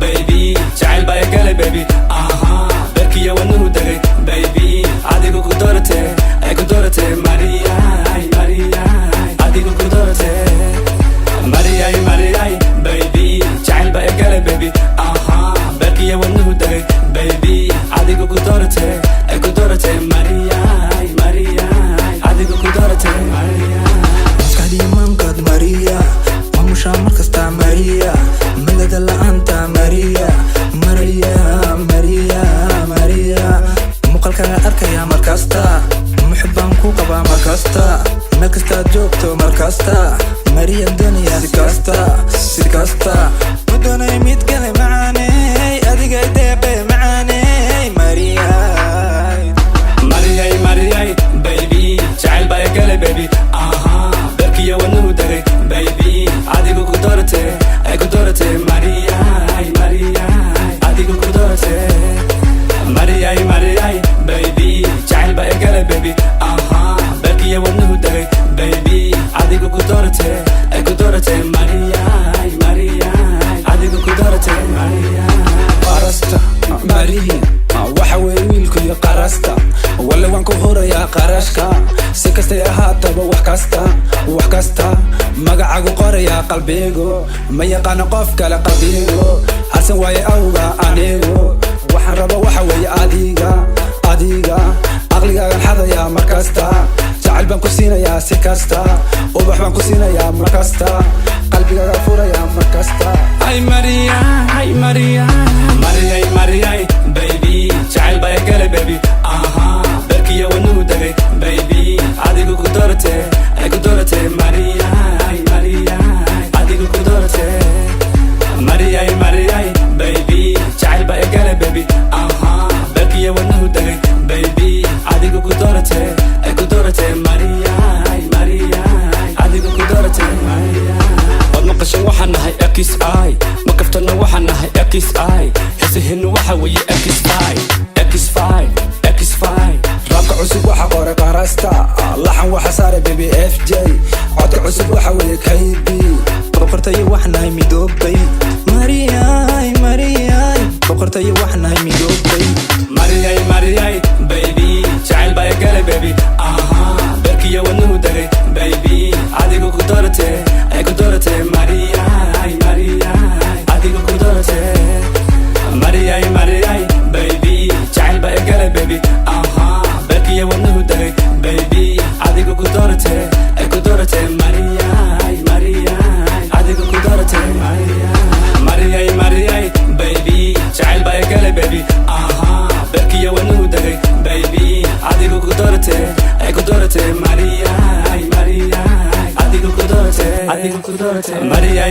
baby child by gale baby berkiya wanu dagay baby adigu ku dorate ay ku dorate Maria adigu ku dorate Maria baby child by gale baby berkiya wanu dagay baby adigu ku dorate ay ku dorate Maria adigu ku dorate Maria skadi mankad Maria mamusha markasta Maria magada la'aanta Maria muqalkaga arkaya markasta muxibban ku qabaa markasta nakasta joogto markasta Maria dunya sikasta wadonay mid kale macaanay adiga deeqe macaanay Maria baby child by gale baby berkiya wanu dagay baby adigu ku dorate ay ku dorate Maria adigu ku dorate Maria baby child by gale baby berkiya wanu dagay baby adigu ku dorate ay ku dorate Maria adigu ku dorate Maria qarasta Maria waxa way wiilku iyo qarasta wala waan ku horayaa qarashka si kasta ahaataba wax kasta magacaagu qoraya qalbigu ma yaqaan qof kale qalbigu arsan way awga anigu waxaan rabo waxa way adiga aqligaaga xadaya markasta jacayl baan ku siinayaa si kasta ubax baan ku siinayaa markasta qalbigaaga furaya markasta ay Maria baby child by gale baby berkiya wanu dagay baby adigu ku dorate ay ku dorate Maria adigu ku dorate Maria baby child by gale baby berkiya wanu dagay baby adigu ku dorate ay ku dorate Maria adigu ku dorate Maria wad maqashan waxaan nahay XI ma kaftana waxaan nahay XI hesihinu waxa weeye X5 rabka cusub waxa qoray qarasta laxan waxa saaray baby FJ codka cusub waxa weeye KB boqortay waxnahay midoobay Maria boqortay waxnahay midoobay Maria baby child by gale baby berkiya wanu dagay baby adigu ku dorate ay ku dorate Maria adigu ku dorate Maria baby child by gale baby berkiya wanu dagay baby adigu ku dorate ay ku dorate Maria adigu ku dorate Maria baby child by gale baby berkiya wanu dagay baby adigu ku dorate ay ku dorate Maria adigu ku dorate Maria